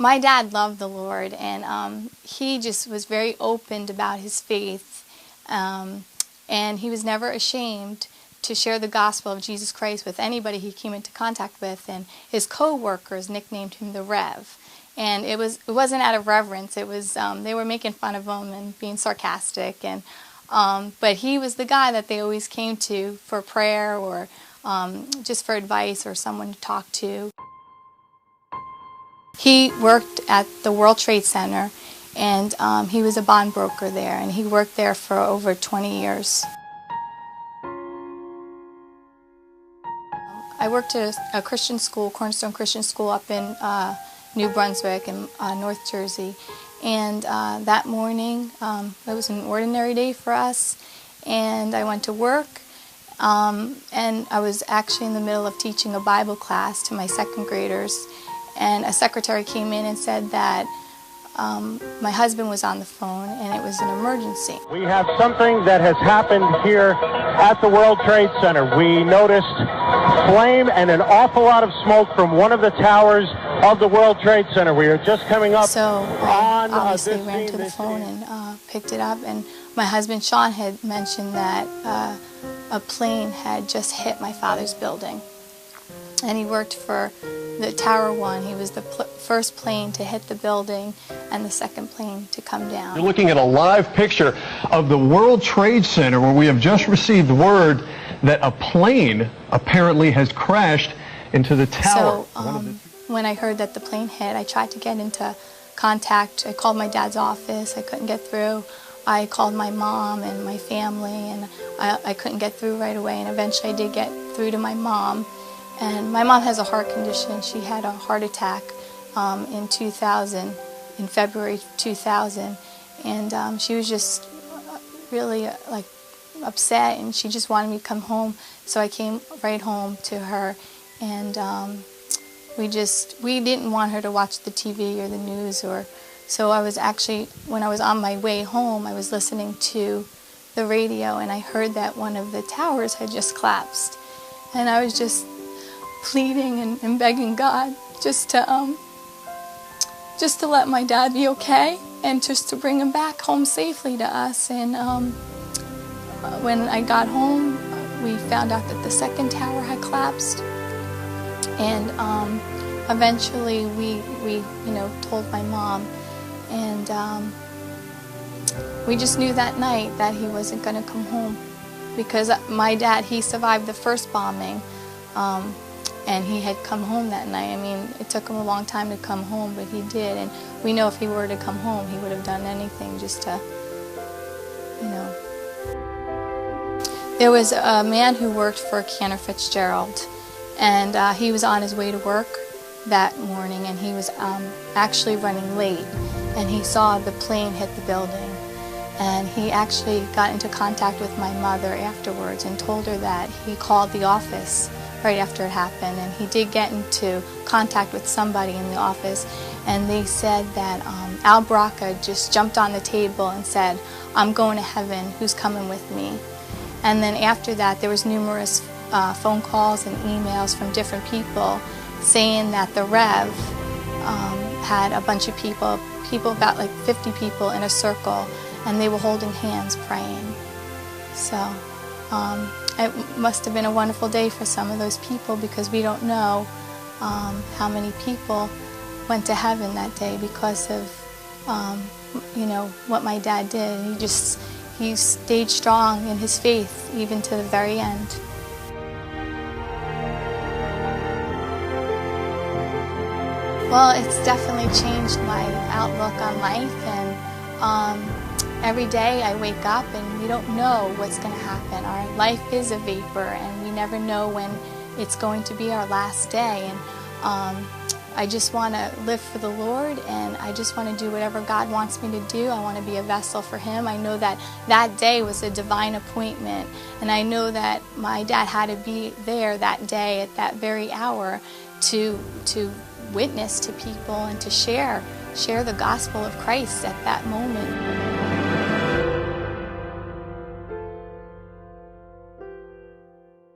My dad loved the Lord, and he just was very open about his faith, and he was never ashamed to share the gospel of Jesus Christ with anybody he came into contact with, and his co-workers nicknamed him the Rev. And it wasn't out of reverence. It was they were making fun of him and being sarcastic, and but he was the guy that they always came to for prayer or just for advice or someone to talk to. He worked at the World Trade Center, and he was a bond broker there, and he worked there for over 20 years. I worked at a Christian school, Cornerstone Christian School, up in New Brunswick in North Jersey. And that morning, it was an ordinary day for us, and I went to work, and I was actually in the middle of teaching a Bible class to my second graders, and a secretary came in and said that my husband was on the phone and it was an emergency. We have something that has happened here at the World Trade Center. We noticed flame and an awful lot of smoke from one of the towers of the World Trade Center. We are just coming up so I on obviously this ran to the phone and picked it up, and my husband Sean had mentioned that a plane had just hit my father's building, and he worked for the Tower 1. He was the first plane to hit the building and the second plane to come down. You're looking at a live picture of the World Trade Center, where we have just received word that a plane apparently has crashed into the tower. So when I heard that the plane hit, I tried to get into contact. I called my dad's office. I couldn't get through. I called my mom and my family, and I couldn't get through right away. And eventually I did get through to my mom. And my mom has a heart condition. She had a heart attack in 2000, in February 2000, and she was just really like upset, and she just wanted me to come home. So I came right home to her, and we didn't want her to watch the TV or the news, so I was actually, when I was on my way home, I was listening to the radio, and I heard that one of the towers had just collapsed, and I was just pleading and begging God just to let my dad be okay, and just to bring him back home safely to us. And when I got home, we found out that the second tower had collapsed, and eventually we told my mom, and we just knew that night that he wasn't going to come home, because my dad, he survived the first bombing. And he had come home that night. I mean, it took him a long time to come home, but he did. And we know if he were to come home, he would have done anything just to, There was a man who worked for Cantor Fitzgerald, and he was on his way to work that morning, and he was actually running late, and he saw the plane hit the building. And he actually got into contact with my mother afterwards and told her that he called the office right after it happened, and he did get into contact with somebody in the office, and they said that Al Braca just jumped on the table and said, "I'm going to heaven, who's coming with me?" And then after that, there was numerous phone calls and emails from different people saying that the Rev had a bunch of people, about like 50 people in a circle, and they were holding hands praying. So it must have been a wonderful day for some of those people, because we don't know how many people went to heaven that day because of what my dad did. And he stayed strong in his faith even to the very end. Well, it's definitely changed my outlook on life, and every day I wake up and we don't know what's going to happen. Our life is a vapor, and we never know when it's going to be our last day. And I just want to live for the Lord, and I just want to do whatever God wants me to do. I want to be a vessel for Him. I know that that day was a divine appointment, and I know that my dad had to be there that day at that very hour to witness to people and to share the gospel of Christ at that moment.